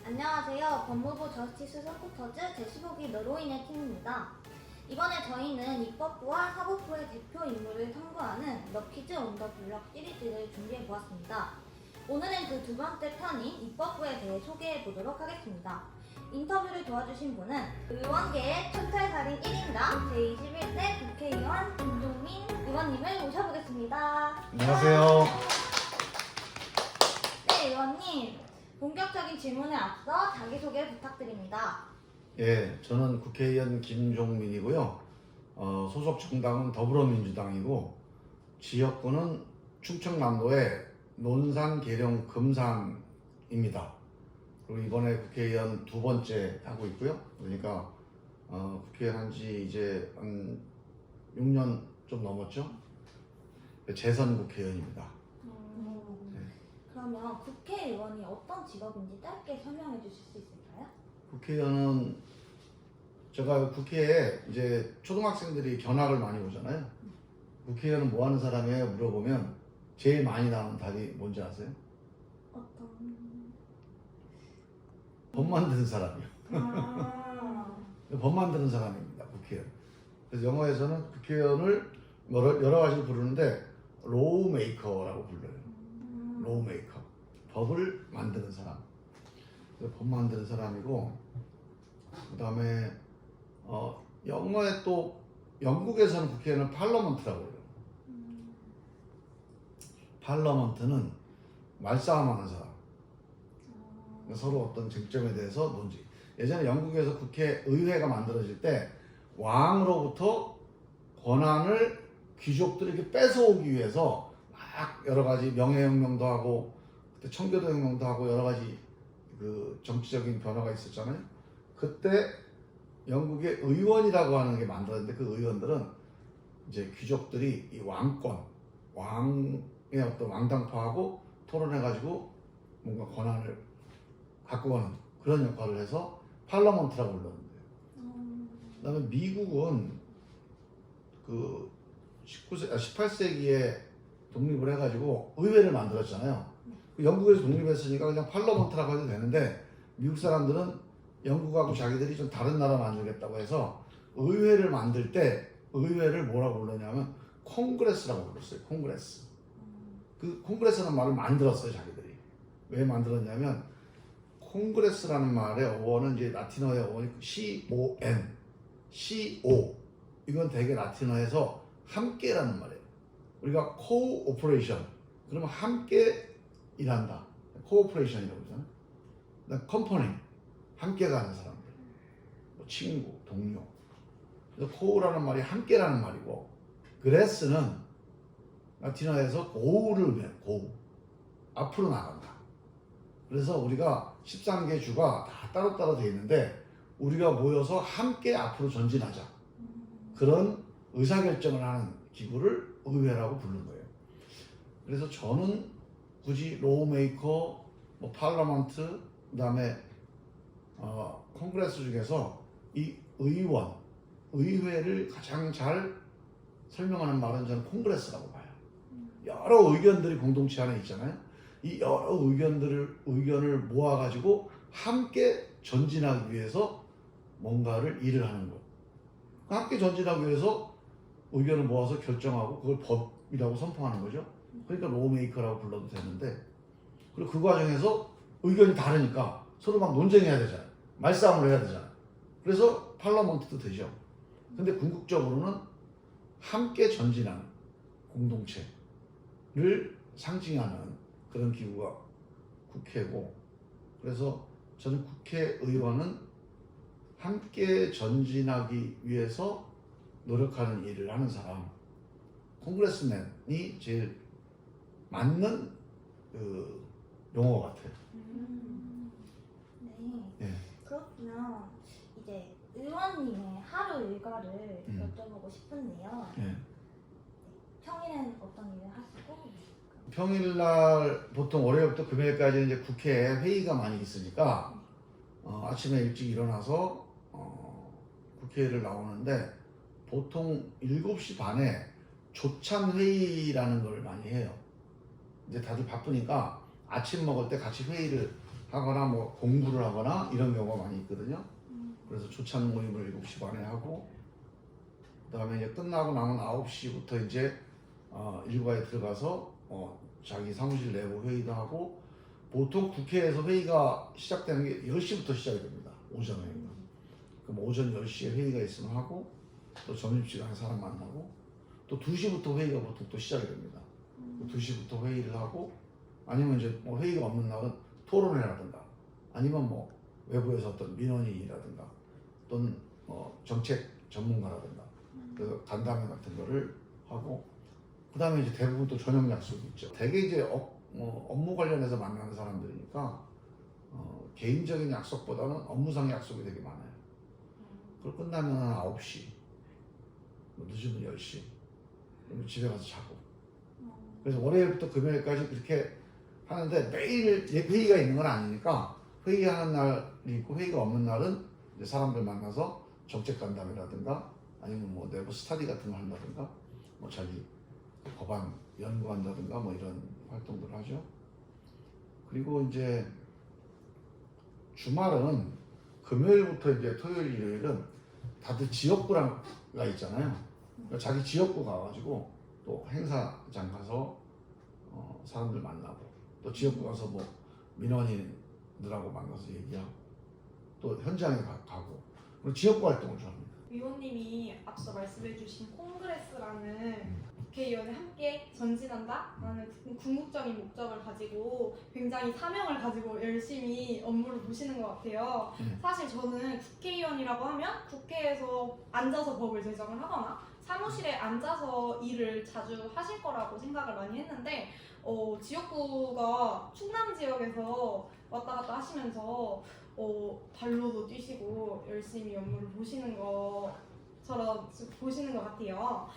안녕하세요. 법무부 저스티스 서포터즈 제15기 너로인의 팀입니다. 이번에 저희는 입법부와 사법부의 대표 인물을 탐구하는 럭키즈 온 더 블럭 시리즈를 준비해보았습니다. 오늘은 그 두 번째 편인 입법부에 대해 소개해보도록 하겠습니다. 인터뷰를 도와주신 분은 의원계의 촌철살인 1인당 제21대 국회의원 김종민 의원님을 모셔보겠습니다. 안녕하세요. 네, 의원님. 본격적인 질문에 앞서 자기소개 부탁드립니다. 예, 저는 국회의원 김종민이고요. 소속 정당은 더불어민주당이고 지역구는 충청남도의 논산, 계룡, 금산입니다. 그리고 이번에 국회의원 두 번째 하고 있고요. 그러니까 국회의원 한지 이제 한 6년 좀 넘었죠. 재선 국회의원입니다. 그러면 국회의원이 어떤 직업인지 짧게 설명해 주실 수 있을까요? 국회의원은 제가 국회에 이제 초등학생들이 견학을 많이 오잖아요. 국회의원은 뭐 하는 사람이에요? 물어보면 제일 많이 나오는 답이 뭔지 아세요? 어떤... 법 만드는 사람이요. 법 만드는 사람입니다. 국회의원. 그래서 영어에서는 국회의원을 여러 가지로 부르는데 로우 메이커라고 불러요. 로우 메이커. 법을 만드는 사람. 법 만드는 사람이고, 그 다음에 영어에 또 영국에서는 국회의원을 팔러먼트라고 해요. 팔러먼트는 말싸움하는 사람. 서로 어떤 쟁점에 대해서 논지. 예전에 영국에서 국회의회가 만들어질 때 왕으로부터 권한을 귀족들에게 뺏어오기 위해서 막 여러 가지 명예혁명도 하고 그때 청교도 혁명도 하고 여러 가지 그 정치적인 변화가 있었잖아요. 그때 영국의 의원이라고 하는 게 만들었는데 그 의원들은 이제 귀족들이 이 왕권, 왕의 어떤 왕당파하고 토론해가지고 뭔가 권한을 갖고 가는 그런 역할을 해서 팔러먼트라고 불렀는데요. 그다음에 미국은 그 18세기에 독립을 해가지고 의회를 만들었잖아요. 영국에서 독립했으니까 그냥 팔러먼트라고 해도 되는데 미국 사람들은 영국하고 자기들이 좀 다른 나라 만들겠다고 해서 의회를 만들 때 의회를 뭐라고 불렀냐면 콩그레스라고 불렀어요. 콩그레스. 그 콩그레스라는 말을 만들었어요. 자기들이. 왜 만들었냐면 콩그레스라는 말의 어원은 이제 라틴어의 어원이 C-O-N, C-O. 이건 되게 라틴어에서 함께라는 말이에요. 우리가 코오퍼레이션 그러면 함께 일한다. 코오퍼레이션이라고 그러잖아요. 그다음 컴퍼니 함께 가는 사람들, 뭐 친구, 동료. 그래서 코라는 말이 함께라는 말이고 그레스는 라틴어에서 고우를 의미해요. 고우. 앞으로 나간다. 그래서 우리가 13개 주가 다 따로따로 되어 있는데 우리가 모여서 함께 앞으로 전진하자. 그런 의사결정을 하는 기구를 의회라고 부르는 거예요. 그래서 저는 굳이 로우메이커, 뭐 팔러먼트, 그 다음에 콩그레스 중에서 이 의원, 의회를 가장 잘 설명하는 말은 저는 콩그레스라고 봐요. 여러 의견들이 공동체 안에 있잖아요. 이 여러 의견을 모아가지고 함께 전진하기 위해서 뭔가를 일을 하는 것. 함께 전진하기 위해서 의견을 모아서 결정하고 그걸 법이라고 선포하는 거죠. 그러니까 로우메이커라고 불러도 되는데 그리고 그 과정에서 의견이 다르니까 서로 막 논쟁해야 되잖아요. 말싸움을 해야 되잖아요. 그래서 팔러먼트도 되죠. 근데 궁극적으로는 함께 전진하는 공동체를 상징하는 그런 기구가 국회고 그래서 저는 국회의원은 함께 전진하기 위해서 노력하는 일을 하는 사람 콩그레스맨이 제일 맞는 그 용어 같아요. 네. 예. 그렇구나. 이제 의원님의 하루 일과를 여쭤보고 싶은데요. 예. 평일엔 어떤 일을 하시고 평일날 보통 월요일부터 금요일까지 이제 국회에 회의가 많이 있으니까 아침에 일찍 일어나서 국회를 나오는데 보통 7시 반에 조찬 회의라는 걸 많이 해요. 이제 다들 바쁘니까 아침 먹을 때 같이 회의를 하거나 뭐 공부를 하거나 이런 경우가 많이 있거든요. 그래서 조찬 모임을 7시 반에 하고 그다음에 이제 끝나고 나면 9시부터 이제 일과에 들어가서 자기 사무실 내부 회의도 하고 보통 국회에서 회의가 시작되는 게 10시부터 시작이 됩니다. 오전 회의가. 그럼 오전 10시에 회의가 있으면 하고 또 점심시간에 사람 만나고 또 2시부터 회의가 보통 또 시작이 됩니다. 2시부터 회의를 하고 아니면 이제 뭐 회의가 없는 날은 토론회라든가 아니면 뭐 외부에서 어떤 민원인이라든가 또는 정책 전문가라든가 그래서 간담회 같은 거를 하고 그 다음에 이제 대부분 또 저녁 약속이 있죠. 대개 이제 업무 관련해서 만나는 사람들이니까 개인적인 약속보다는 업무상 약속이 되게 많아요. 그걸 끝나면 한 9시, 뭐 늦으면 10시, 그러면 집에 가서 자고. 그래서 월요일부터 금요일까지 그렇게 하는데 매일 회의가 있는 건 아니니까 회의하는 날이 있고 회의가 없는 날은 이제 사람들 만나서 정책 간담회라든가 아니면 뭐 내부 스터디 같은 거 한다든가 뭐 자기 법안 연구한다든가 뭐 이런 활동들을 하죠. 그리고 이제 주말은 금요일부터 이제 토요일, 일요일은 다들 지역구가 있잖아요. 그러니까 자기 지역구 가가지고 또 행사장 가서 사람들 만나고 또 지역구 가서 뭐 민원인들하고 만나서 얘기하고 또 현장에 가고 그리고 지역구 활동을 좋아합니다. 위원님이 앞서 말씀해주신 콩그레스라는 국회의원에 함께 전진한다라는 궁극적인 목적을 가지고 굉장히 사명을 가지고 열심히 업무를 보시는 것 같아요. 사실 저는 국회의원이라고 하면 국회에서 앉아서 법을 제정을 하거나 사무실에 앉아서 일을 자주 하실 거라고 생각을 많이 했는데 지역구가 충남 지역에서 왔다 갔다 하시면서 발로도 뛰시고 열심히 업무를 보시는 것처럼 보시는 것 같아요.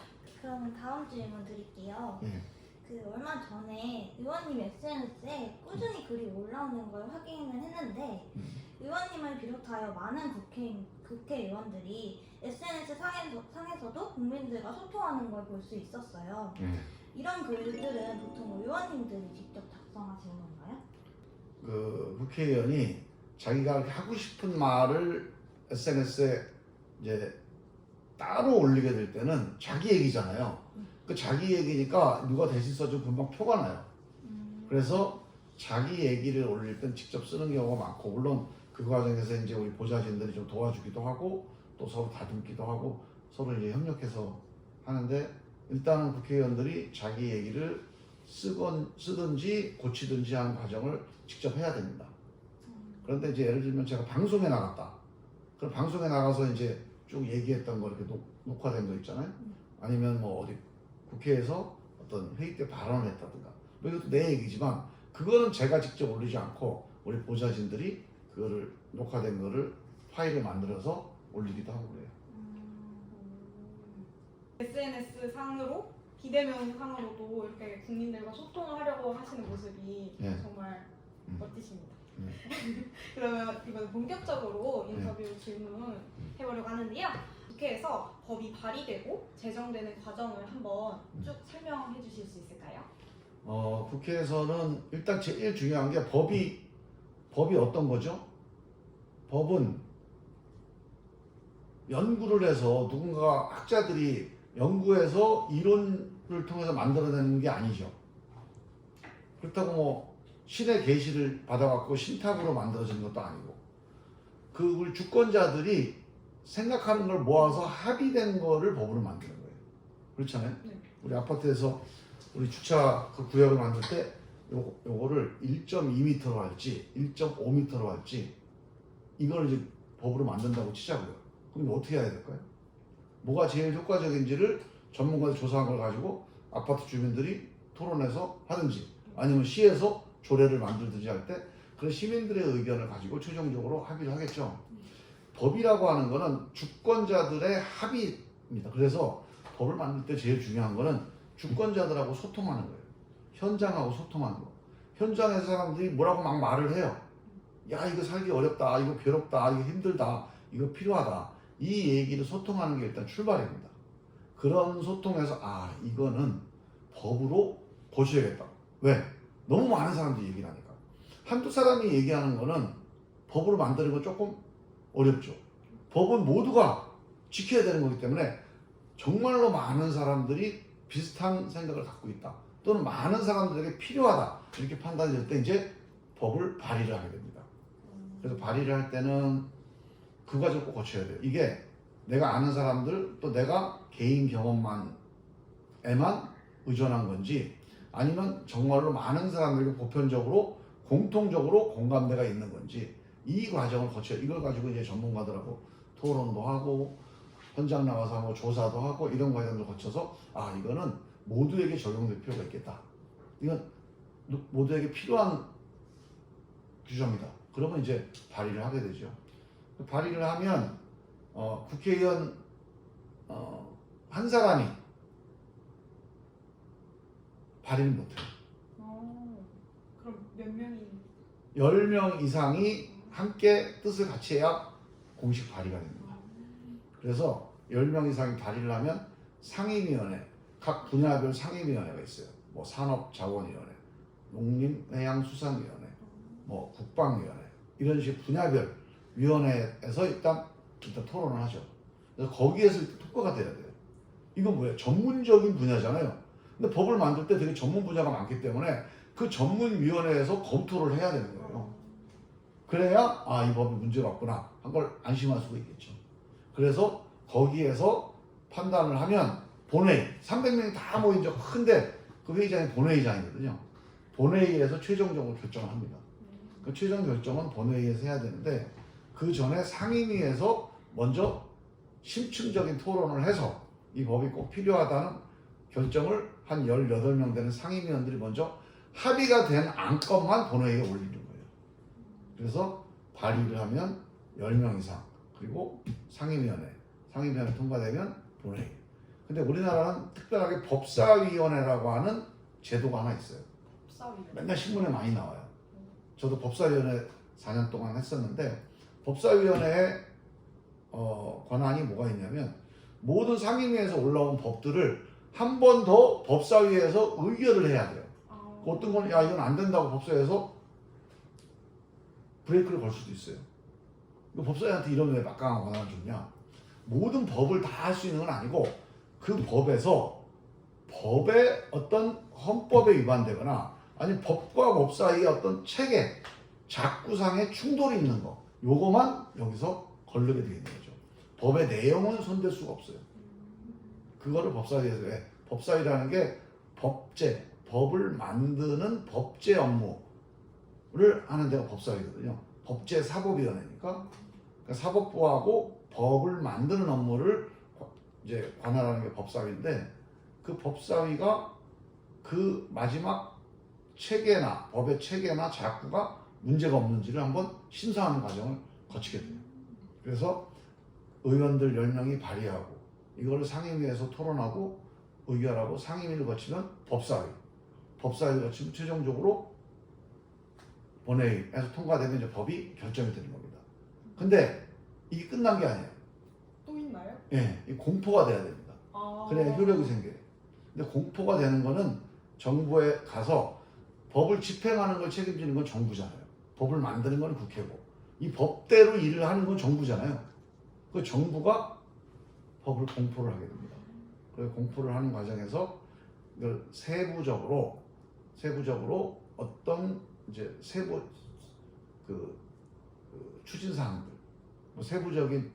그럼 다음 질문 드릴게요. 네. 그 얼마 전에 의원님 SNS에 꾸준히 글이 올라오는 걸 확인을 했는데 의원님을 비롯하여 많은 국회의원들이 SNS 상에서도 국민들과 소통하는 걸 볼 수 있었어요. 이런 글들은 보통 의원님들이 직접 작성하시는 건가요? 그 국회의원이 자기가 하고 싶은 말을 SNS에 이제 따로 올리게 될 때는 자기 얘기잖아요. 그 자기 얘기니까 누가 대신 써주면 금방 표가 나요. 그래서 자기 얘기를 올릴 땐 직접 쓰는 경우가 많고 물론 그 과정에서 이제 우리 보좌진들이 좀 도와주기도 하고 또 서로 다듬기도 하고 서로 이제 협력해서 하는데 일단은 국회의원들이 자기 얘기를 쓰든지 고치든지 하는 과정을 직접 해야 됩니다. 그런데 이제 예를 들면 제가 방송에 나갔다. 그럼 방송에 나가서 이제 쭉 얘기했던 거 이렇게 녹화된 거 있잖아요. 아니면 뭐 어디 국회에서 어떤 회의 때 발언을 했다든가. 뭐 이것도 내 얘기지만 그거는 제가 직접 올리지 않고 우리 보좌진들이 그거를 녹화된 거를 파일을 만들어서 올리기도 하고 그래요. SNS 상으로 비대면 상으로도 이렇게 국민들과 소통을 하려고 하시는 모습이 정말 멋지십니다. 그러면 이번 본격적으로 인터뷰 질문 해보려고 하는데요. 국회에서 법이 발의되고 제정되는 과정을 한번 쭉 설명해 주실 수 있을까요? 국회에서는 일단 제일 중요한 게 법이 어떤 거죠? 법은 연구를 해서 누군가 학자들이 연구해서 이론을 통해서 만들어내는 게 아니죠. 그렇다고 뭐 신의 계시를 받아갖고 신탁으로 만들어진 것도 아니고 그 우리 주권자들이 생각하는 걸 모아서 합의된 거를 법으로 만드는 거예요. 그렇잖아요. 우리 아파트에서 우리 주차 그 구역을 만들 때 요거를 1.2m로 할지 1.5m로 할지 이걸 이제 법으로 만든다고 치자고요. 그럼 어떻게 해야 될까요? 뭐가 제일 효과적인지를 전문가들 조사한 걸 가지고 아파트 주민들이 토론해서 하든지 아니면 시에서 조례를 만들든지 할 때 그 시민들의 의견을 가지고 최종적으로 합의를 하겠죠. 법이라고 하는 거는 주권자들의 합의입니다. 그래서 법을 만들 때 제일 중요한 거는 주권자들하고 소통하는 거예요. 현장하고 소통하는 거. 현장에서 사람들이 뭐라고 막 말을 해요. 야, 이거 살기 어렵다, 이거 괴롭다, 이거 힘들다, 이거 필요하다. 이 얘기를 소통하는 게 일단 출발입니다. 그런 소통에서 이거는 법으로 고쳐야겠다. 왜? 너무 많은 사람들이 얘기를 하니까. 한두 사람이 얘기하는 거는 법으로 만드는 건 조금 어렵죠. 법은 모두가 지켜야 되는 거기 때문에 정말로 많은 사람들이 비슷한 생각을 갖고 있다. 또는 많은 사람들에게 필요하다. 이렇게 판단이 될 때 이제 법을 발의를 하게 됩니다. 그래서 발의를 할 때는 그 과정을 꼭 거쳐야 돼요. 이게 내가 아는 사람들 또 내가 개인 경험만에만 의존한 건지 아니면 정말로 많은 사람들에게 보편적으로 공통적으로 공감대가 있는 건지 이 과정을 거쳐요. 이걸 가지고 이제 전문가들하고 토론도 하고 현장 나가서 뭐 조사도 하고 이런 과정을 거쳐서 이거는 모두에게 적용될 필요가 있겠다. 이건 모두에게 필요한 규정이다. 그러면 이제 발의를 하게 되죠. 발의를 하면 국회의원 한 사람이 발의를 못해요. 그럼 몇 명이? 10명 이상이 함께 뜻을 같이 해야 공식 발의가 됩니다. 그래서 10명 이상이 발의를 하면 상임위원회, 각 분야별 상임위원회가 있어요. 뭐 산업자원위원회, 농림해양수산위원회, 뭐 국방위원회 이런 식 분야별 위원회에서 일단 토론을 하죠. 그래서 거기에서 통과가 돼야 돼요. 이건 뭐예요? 전문적인 분야잖아요. 근데 법을 만들 때 되게 전문 분야가 많기 때문에 그 전문위원회에서 검토를 해야 되는 거예요. 그래야 이 법이 문제가 없구나 한 걸 안심할 수가 있겠죠. 그래서 거기에서 판단을 하면 본회의 300명이 다 모인 적 큰데 그 회의장이 본회의장이거든요. 본회의에서 최종적으로 결정을 합니다. 그 최종 결정은 본회의에서 해야 되는데 그 전에 상임위에서 먼저 심층적인 토론을 해서 이 법이 꼭 필요하다는 결정을 한 18명 되는 상임위원들이 먼저 합의가 된 안건만 본회의에 올리는 거예요. 그래서 발의를 하면 10명 이상 그리고 상임위원회 통과되면 본회의. 근데 우리나라는 특별하게 법사위원회라고 하는 제도가 하나 있어요. 법사위원회. 맨날 신문에 많이 나와요. 저도 법사위원회 4년 동안 했었는데 법사위원회의 권한이 뭐가 있냐면 모든 상임위에서 올라온 법들을 한 번 더 법사위에서 의결을 해야 돼요. 어떤 건 이건 안 된다고 법사위에서 브레이크를 걸 수도 있어요. 법사위한테 이런 왜 막강한 권한을 줬냐? 모든 법을 다 할 수 있는 건 아니고 그 법에서 법의 어떤 헌법에 위반되거나 아니 법과 법 사이에 어떤 체계, 작구상의 충돌이 있는 거 요거만 여기서 걸르게 되어 있는 거죠. 법의 내용은 손댈 수가 없어요. 그거를 법사위에서 왜? 법사위라는 게 법제, 법을 만드는 법제 업무를 하는 데가 법사위거든요. 법제사법위원회니까 그러니까 사법부하고 법을 만드는 업무를 이제 관할하는 게 법사위인데 그 법사위가 그 마지막 체계나 법의 체계나 작구가 문제가 없는지를 한번 심사하는 과정을 거치게 돼요. 그래서 의원들 10명이 발의하고 이거를 상임위에서 토론하고 의결하고 상임위를 거치면 법사위를 거치면 최종적으로 본회의에서 통과되면 이제 법이 결정이 되는 겁니다. 근데 이게 끝난 게 아니에요. 또 있나요? 예, 이 공포가 돼야 됩니다. 그래야 효력이 생겨요. 근데 공포가 되는 거는 정부에 가서 법을 집행하는 걸 책임지는 건 정부잖아요. 법을 만드는 건 국회고 이 법대로 일을 하는 건 정부잖아요. 그 정부가 법을 공포를 하게 됩니다. 그래서 공포를 하는 과정에서 이걸 세부적으로 어떤 이제 세부 추진 사항들, 뭐 세부적인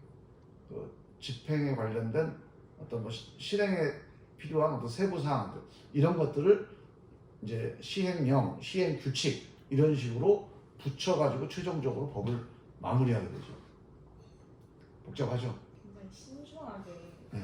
집행에 관련된 어떤 뭐 실행에 필요한 어떤 세부 사항들 이런 것들을 이제 시행령, 시행 규칙 이런 식으로 붙여가지고 최종적으로 법을 마무리하게 되죠. 복잡하죠? 굉장히 신중하게 네.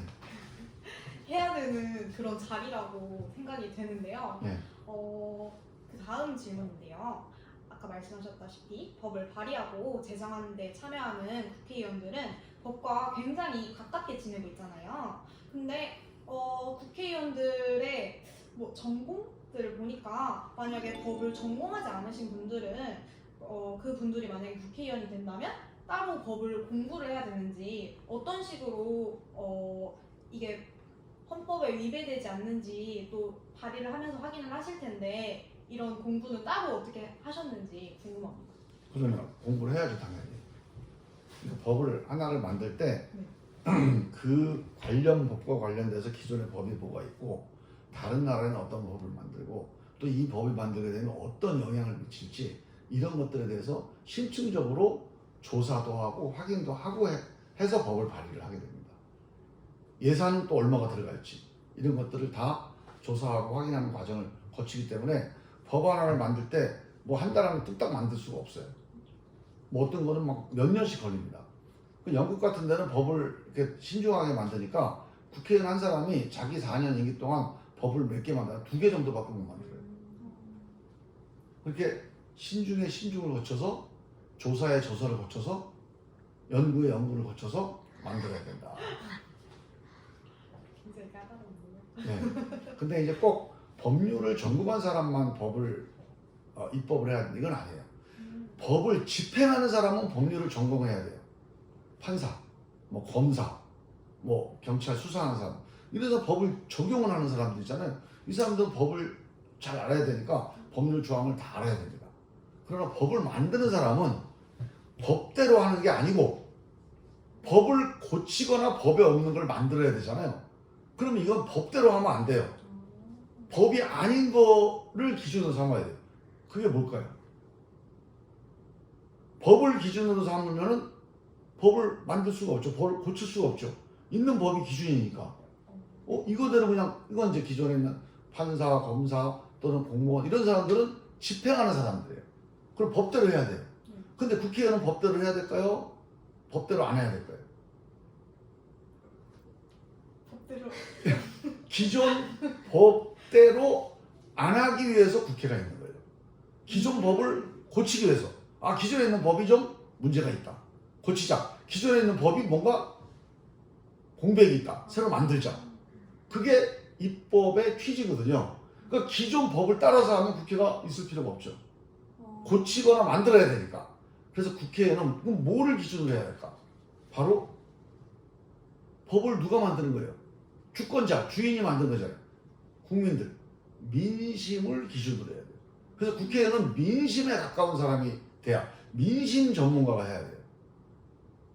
해야 되는 그런 자리라고 생각이 되는데요. 네. 그 다음 질문인데요. 아까 말씀하셨다시피 법을 발의하고 제정하는 데 참여하는 국회의원들은 법과 굉장히 가깝게 지내고 있잖아요. 근데 국회의원들의 뭐 전공 것들을 보니까 만약에 법을 전공하지 않으신 분들은 그 분들이 만약에 국회의원이 된다면 따로 법을 공부를 해야 되는지 어떤 식으로 이게 헌법에 위배되지 않는지 또 발의를 하면서 확인을 하실 텐데 이런 공부는 따로 어떻게 하셨는지 궁금합니다. 그러면 공부를 해야죠, 당연히. 그러니까 법을 하나를 만들 때 그 관련 법과 관련돼서 기존의 법이 뭐가 있고 다른 나라에는 어떤 법을 만들고 또 이 법을 만들게 되면 어떤 영향을 미칠지 이런 것들에 대해서 심층적으로 조사도 하고 확인도 하고 해서 법을 발의를 하게 됩니다. 예산은 또 얼마가 들어갈지 이런 것들을 다 조사하고 확인하는 과정을 거치기 때문에 법안 하나를 만들 때 뭐 한 달 안에 뚝딱 만들 수가 없어요. 뭐 어떤 거는 막 몇 년씩 걸립니다. 영국 같은 데는 법을 이렇게 신중하게 만드니까 국회의원 한 사람이 자기 4년 임기 동안 법을 몇 개 만들어요. 2개 정도밖에 못 만들어요. 그렇게 신중에 신중을 거쳐서 조사에 조사를 거쳐서 연구에 연구를 거쳐서 만들어야 된다. 굉장히 까다롭네요. 네. 근데 이제 꼭 법률을 전공한 사람만 법을 입법을 해야 되는 이건 아니에요. 법을 집행하는 사람은 법률을 전공해야 돼요. 판사, 뭐 검사, 뭐 경찰 수사하는 사람. 이래서 법을 적용을 하는 사람들 있잖아요. 이 사람들은 법을 잘 알아야 되니까 법률 조항을 다 알아야 됩니다. 그러나 법을 만드는 사람은 법대로 하는 게 아니고 법을 고치거나 법에 없는 걸 만들어야 되잖아요. 그러면 이건 법대로 하면 안 돼요. 법이 아닌 거를 기준으로 삼아야 돼요. 그게 뭘까요? 법을 기준으로 삼으면은 법을 만들 수가 없죠. 법을 고칠 수가 없죠. 있는 법이 기준이니까. 이거대로 그냥 이건 이제 기존에 있는 판사, 검사 또는 공무원 이런 사람들은 집행하는 사람들이에요. 그럼 법대로 해야 돼요. 근데 국회의원은 법대로 해야 될까요? 법대로 안 해야 될까요? 법대로 기존 법대로 안 하기 위해서 국회가 있는 거예요. 기존 법을 고치기 위해서. 기존에 있는 법이 좀 문제가 있다. 고치자. 기존에 있는 법이 뭔가 공백이 있다. 새로 만들자. 그게 입법의 취지거든요. 그러니까 기존 법을 따라서 하면 국회가 있을 필요가 없죠. 고치거나 만들어야 되니까. 그래서 국회에는 그럼 뭐를 기준으로 해야 될까? 바로 법을 누가 만드는 거예요? 주권자, 주인이 만든 거잖아요. 국민들, 민심을 기준으로 해야 돼요. 그래서 국회에는 민심에 가까운 사람이 돼야 민심 전문가가 해야 돼요.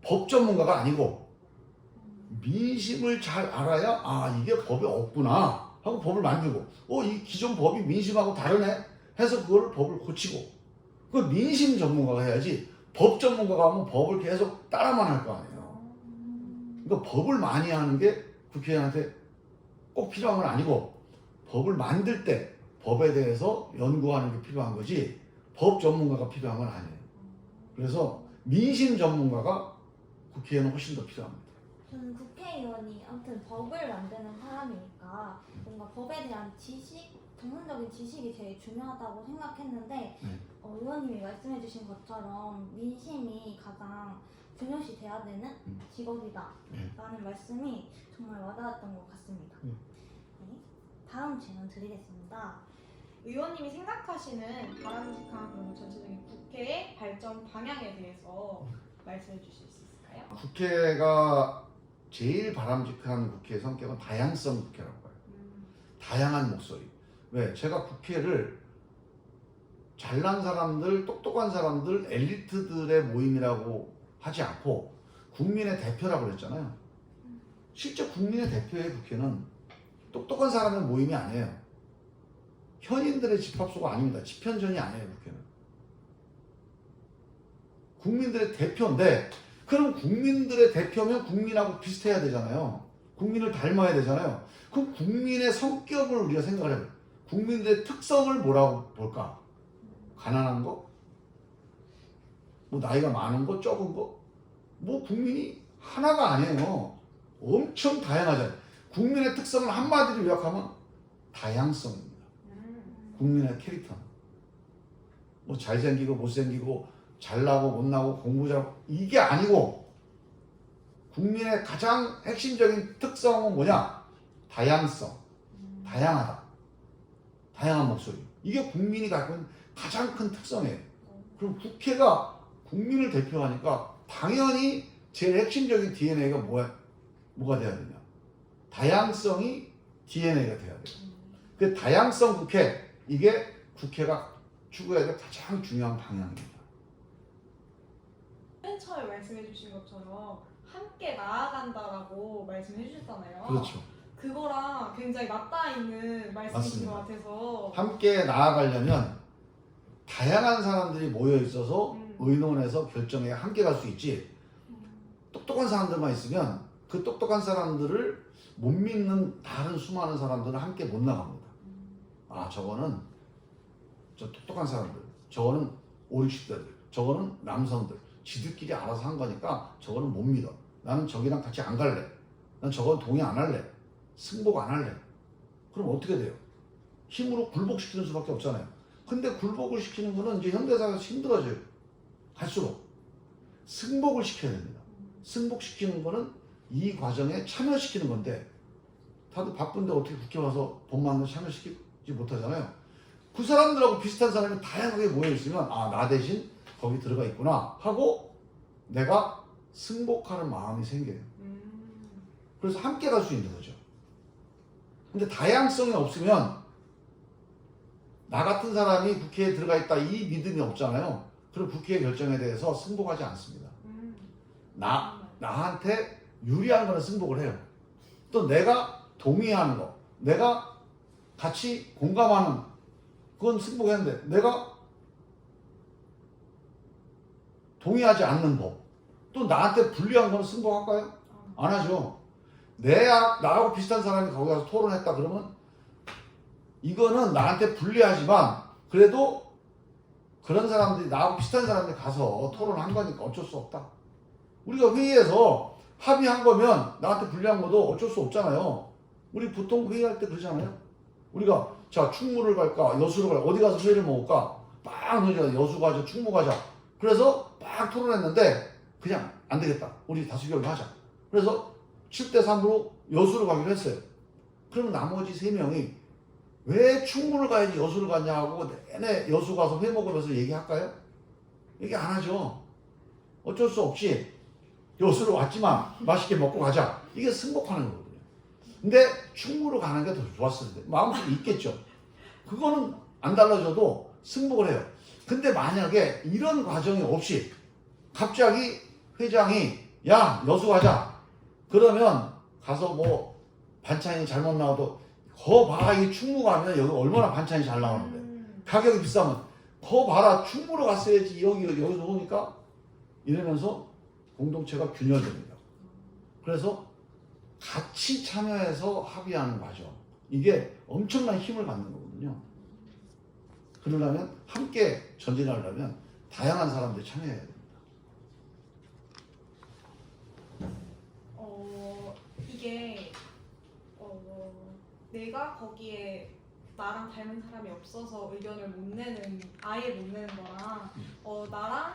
법 전문가가 아니고 민심을 잘 알아야 이게 법이 없구나 하고 법을 만들고 이 기존 법이 민심하고 다르네 해서 그거를 법을 고치고 그 민심 전문가가 해야지 법 전문가가 하면 법을 계속 따라만 할 거 아니에요. 그러니까 법을 많이 하는 게 국회의원한테 꼭 필요한 건 아니고 법을 만들 때 법에 대해서 연구하는 게 필요한 거지 법 전문가가 필요한 건 아니에요. 그래서 민심 전문가가 국회에는 훨씬 더 필요합니다. 저는 국회의원이 아무튼 법을 만드는 사람이니까 뭔가 법에 대한 지식, 전문적인 지식이 제일 중요하다고 생각했는데 의원님이 말씀해주신 것처럼 민심이 가장 중요시 돼야 되는 직업이다 라는 말씀이 정말 와닿았던 것 같습니다. 네, 다음 질문 드리겠습니다. 의원님이 생각하시는 바람직한 그런 전체적인 국회의 발전 방향에 대해서 말씀해 주실 수 있을까요? 국회가 제일 바람직한 국회의 성격은 다양성 국회라고 해요. 다양한 목소리. 왜? 제가 국회를 잘난 사람들, 똑똑한 사람들, 엘리트들의 모임이라고 하지 않고 국민의 대표라고 그랬잖아요. 실제 국민의 대표의 국회는 똑똑한 사람의 모임이 아니에요. 현인들의 집합소가 아닙니다. 집현전이 아니에요. 국회는. 국민들의 대표인데 그럼 국민들의 대표면 국민하고 비슷해야 되잖아요. 국민을 닮아야 되잖아요. 그럼 국민의 성격을 우리가 생각을 해요. 국민들의 특성을 뭐라고 볼까? 가난한 거? 뭐 나이가 많은 거? 적은 거? 뭐 국민이 하나가 아니에요. 엄청 다양하잖아요. 국민의 특성을 한마디로 요약하면 다양성입니다. 국민의 캐릭터는. 뭐 잘생기고 못생기고 잘나고 못나고 공부 잘하고 이게 아니고 국민의 가장 핵심적인 특성은 뭐냐? 다양성. 다양하다. 다양한 목소리. 이게 국민이 갖고 있는 가장 큰 특성이에요. 그럼 국회가 국민을 대표하니까 당연히 제일 핵심적인 DNA가 뭐가 돼야 되냐? 다양성이 DNA가 돼야 돼요. 그 다양성 국회, 이게 국회가 추구해야 될 가장 중요한 방향입니다. 맨 처음에 말씀해 주신 것처럼 함께 나아간다라고 말씀해 주셨잖아요. 그렇죠. 그거랑 굉장히 맞닿아 있는 말씀이신 맞습니다. 것 같아서 함께 나아가려면 다양한 사람들이 모여 있어서 의논해서 결정에 함께 갈 수 있지. 똑똑한 사람들만 있으면 그 똑똑한 사람들을 못 믿는 다른 수많은 사람들은 함께 못 나갑니다. 아, 저거는 저 똑똑한 사람들, 저거는 5, 60대들, 저거는 남성들, 지들끼리 알아서 한 거니까 저거는 못 믿어. 나는 저기랑 같이 안 갈래. 난 저건 동의 안 할래. 승복 안 할래. 그럼 어떻게 돼요? 힘으로 굴복시키는 수밖에 없잖아요. 근데 굴복을 시키는 거는 이제 현대사회에서 힘들어져요. 갈수록. 승복을 시켜야 됩니다. 승복시키는 거는 이 과정에 참여시키는 건데, 다들 바쁜데 어떻게 국회 와서 법만을 참여시키지 못하잖아요. 그 사람들하고 비슷한 사람이 다양하게 모여있으면, 아, 나 대신 거기 들어가 있구나 하고 내가 승복하는 마음이 생겨요. 그래서 함께 갈 수 있는 거죠. 근데 다양성이 없으면 나 같은 사람이 국회에 들어가 있다 이 믿음이 없잖아요. 그럼 국회의 결정에 대해서 승복하지 않습니다. 나한테 유리한 거는 승복을 해요. 또 내가 동의하는 거, 내가 같이 공감하는 그건 승복했는데, 내가 동의하지 않는 법, 또 나한테 불리한 거는 승복할까요? 안 하죠. 나하고 비슷한 사람이 거기 가서 토론했다 그러면 이거는 나한테 불리하지만 그래도 그런 사람들이, 나하고 비슷한 사람들이 가서 토론한 거니까 어쩔 수 없다. 우리가 회의에서 합의한 거면 나한테 불리한 것도 어쩔 수 없잖아요. 우리 보통 회의할 때 그러잖아요. 우리가 자, 충무를 갈까 여수를 갈까, 어디 가서 회의를 먹을까, 막 여수 가자 충무 가자. 그래서 막 토론했는데 그냥 안 되겠다, 우리 다수결로 하자. 그래서 7대3으로 여수를 가기로 했어요. 그러면 나머지 3명이 왜 충무를 가야지 여수를 가냐고 내내 여수 가서 회 먹으면서 얘기할까요? 얘기 안 하죠. 어쩔 수 없이 여수로 왔지만 맛있게 먹고 가자. 이게 승복하는 거거든요. 근데 충무로 가는 게 더 좋았을 텐데 마음속에 있겠죠. 그거는 안 달라져도 승복을 해요. 근데 만약에 이런 과정이 없이 갑자기 회장이 야, 여수 가자. 그러면 가서 뭐 반찬이 잘못 나와도 거 봐, 이 충무 가면 여기 얼마나 반찬이 잘 나오는데 가격이 비싸면 거 봐라, 충무로 갔어야지 여기서 오니까, 이러면서 공동체가 균열됩니다. 그래서 같이 참여해서 합의하는 과정, 이게 엄청난 힘을 갖는 거거든요. 그러려면, 함께 전진하려면 다양한 사람들이 참여해야 됩니다. 이게 내가 거기에 나랑 닮은 사람이 없어서 의견을 아예 못 내는 거랑 나랑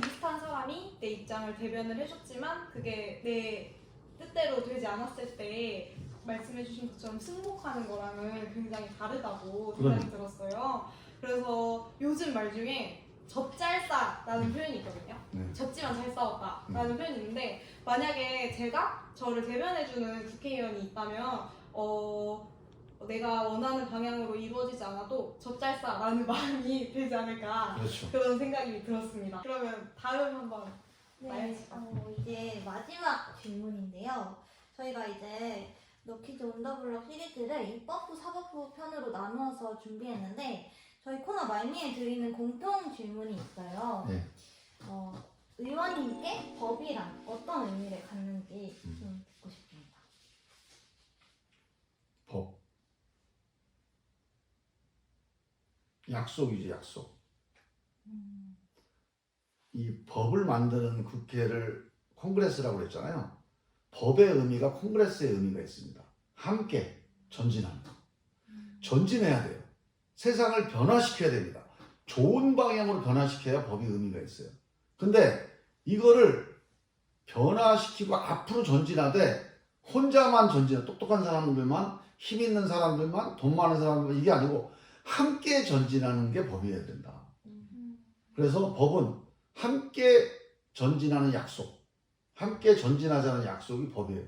비슷한 사람이 내 입장을 대변을 해줬지만 그게 내 뜻대로 되지 않았을 때 말씀해주신 것처럼 승복하는 거랑은 굉장히 다르다고 생각이 들었어요. 그래서 요즘 말 중에 젖잘싸라는 표현이 있거든요. 졌지만 잘 싸웠다라는 표현이 있는데, 만약에 제가 저를 대변해주는 국회의원이 있다면 내가 원하는 방향으로 이루어지지 않아도 젖잘싸라는 마음이 들지 않을까, 그렇죠. 그런 생각이 들었습니다. 그러면 다음 한번 네, 이제 마지막 질문인데요. 저희가 이제 너키즈 온 더 블럭 시리즈를 입법부, 사법부 편으로 나누어서 준비했는데, 저희 코너 말미에 드리는 공통 질문이 있어요. 네. 의원님께 법이란 어떤 의미를 갖는지 좀 듣고 싶습니다. 법. 약속이지, 약속. 이 법을 만드는 국회를 콩그레스라고 그랬잖아요. 법의 의미가 콩그레스의 의미가 있습니다. 함께 전진한다. 전진해야 돼요. 세상을 변화시켜야 됩니다. 좋은 방향으로 변화시켜야 법이 의미가 있어요. 근데 이거를 변화시키고 앞으로 전진하되 혼자만 전진해, 똑똑한 사람들만, 힘 있는 사람들만, 돈 많은 사람들만, 이게 아니고 함께 전진하는 게 법이어야 된다. 그래서 법은 함께 전진하는 약속, 함께 전진하자는 약속이 법이에요.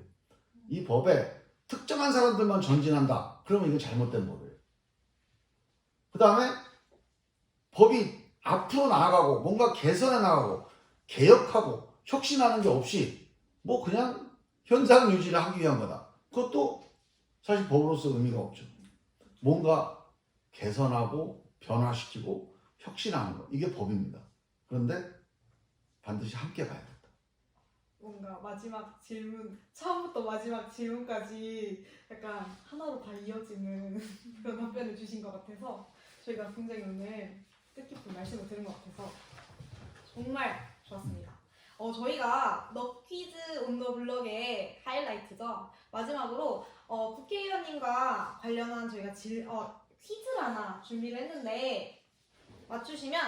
이 법에 특정한 사람들만 전진한다. 그러면 이거 잘못된 법이에요. 그 다음에 법이 앞으로 나아가고 뭔가 개선해 나가고 개혁하고 혁신하는 게 없이 뭐 그냥 현상 유지를 하기 위한 거다. 그것도 사실 법으로서 의미가 없죠. 뭔가 개선하고 변화시키고 혁신하는 거. 이게 법입니다. 그런데 반드시 함께 가야 된다. 뭔가 마지막 질문, 처음부터 마지막 질문까지 약간 하나로 다 이어지는 그런 답변을 주신 것 같아서 저희가 굉장히 오늘 뜻깊은 말씀을 들은 것 같아서 정말 좋았습니다. 저희가 너 퀴즈 온 더 블럭의 하이라이트죠. 마지막으로 국회의원님과 관련한 저희가 퀴즈를 하나 준비를 했는데 맞추시면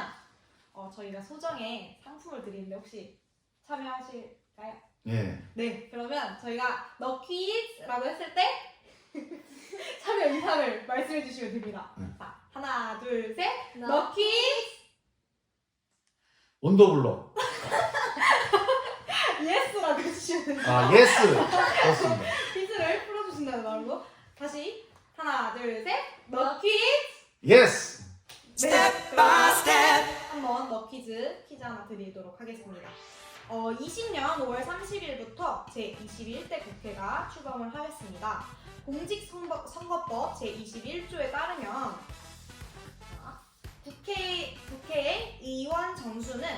저희가 소정의 상품을 드리는데 혹시 참여하실까요? 예. 네, 그러면 저희가 너 퀴즈라고 했을 때 참여 의사를 말씀해 주시면 됩니다. 네. 자, 하나, 둘, 셋. 너 너 퀴즈 온더블럭. 예스라고 해주시면 됩니다. 아, 예스. 좋습니다. 퀴즈를 풀어주신다는 말로 다시 하나, 둘, 셋. 너 퀴즈. 예스. 네, 그럼 한번 너 퀴즈 하나 드리도록 하겠습니다. 20년 5월 30일부터 제21대 국회가 출범을 하였습니다. 공직선거법 제21조에 따르면 국회의 의원 정수는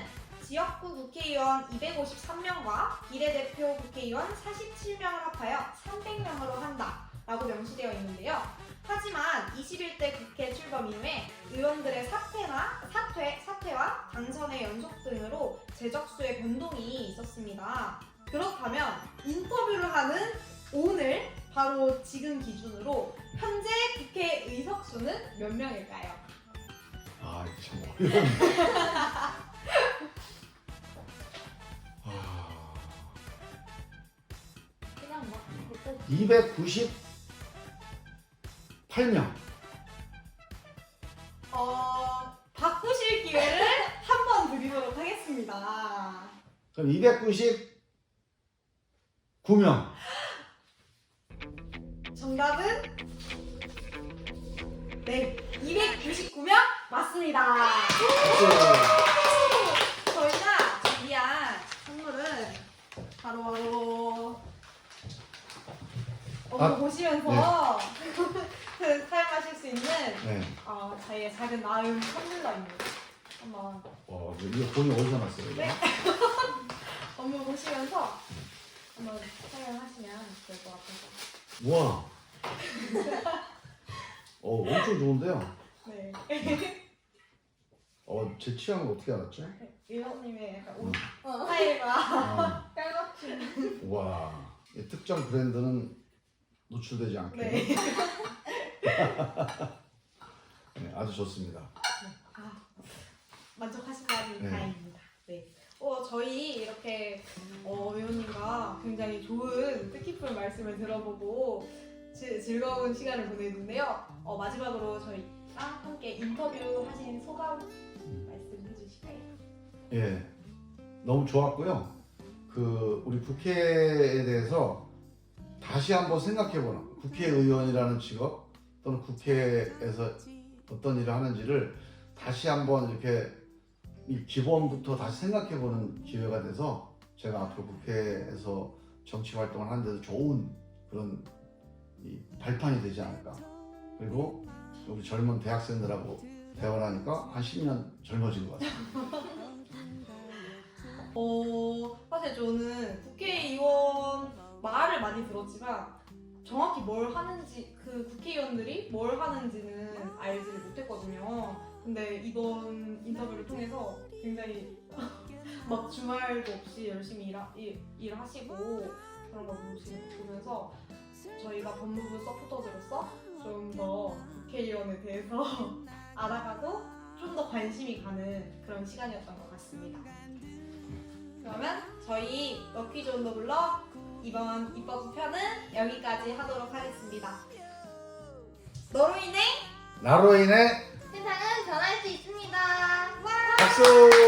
지역구 국회의원 253명과 비례대표 국회의원 47명을 합하여 300명으로 한다라고 명시되어 있는데요. 하지만 21대 국회 출범 이후에 의원들의 사퇴와 당선의 연속 등으로 재적수의 변동이 있었습니다. 그렇다면 인터뷰를 하는 오늘 바로 지금 기준으로 현재 국회 의석수는 몇 명일까요? 아, 이거 참 어려운데. 그냥 막 그때 298명. 바꾸실 기회를 한 번 드리도록 하겠습니다. 그럼 299명. 정답은 네, 299명 맞습니다. 저희가 준비한 선물은 바로 보시면서 사용하실 수 있는 네. 저희의 작은 마음 텀블러입니다. 한번 이거 돈이 어디서 났어요? 이거? 네. 업무 보시면서 한번 사용하시면 될 것 같아서. 우와. 엄청 좋은데요? 네. 제 취향을 어떻게 알았죠? 의원님의 약간 옷 스타일과 아, 깔맞춤. 우와. 이 특정 브랜드는 노출되지 않게. 네. 네, 아주 좋습니다. 만족하신다니 네. 다행입니다. 네. 저희 이렇게 의원님과 굉장히 좋은 뜻깊은 말씀을 들어보고 즐거운 시간을 보냈는데요. 마지막으로 저희랑 함께 인터뷰 하신 소감 말씀해 주실까요? 예, 너무 좋았고요. 우리 국회에 대해서 다시 한번 생각해보는, 국회의원이라는 직업 또는 국회에서 어떤 일을 하는지를 다시 한번 이렇게 이 기본부터 다시 생각해보는 기회가 돼서 제가 앞으로 국회에서 정치 활동을 하는데도 좋은 그런 이 발판이 되지 않을까. 그리고 우리 젊은 대학생들하고 대화를 하니까 한 10년 젊어진 것 같아요. 사실 저는 국회의원 말을 많이 들었지만 정확히 뭘 하는지, 그 국회의원들이 뭘 하는지는 알지를 못했거든요. 근데 이번 인터뷰를 통해서 굉장히 막 주말도 없이 열심히 일하시고 그런 걸 보면서 저희가 법무부 서포터즈로서 좀 더 국회의원에 대해서 알아가고 좀 더 관심이 가는 그런 시간이었던 것 같습니다. 그러면 저희 럭키즈 온 더 블럭 이번 입법 편은 여기까지 하도록 하겠습니다. 너로 인해 나로 인해 세상은 변할 수 있습니다. 와! 박수!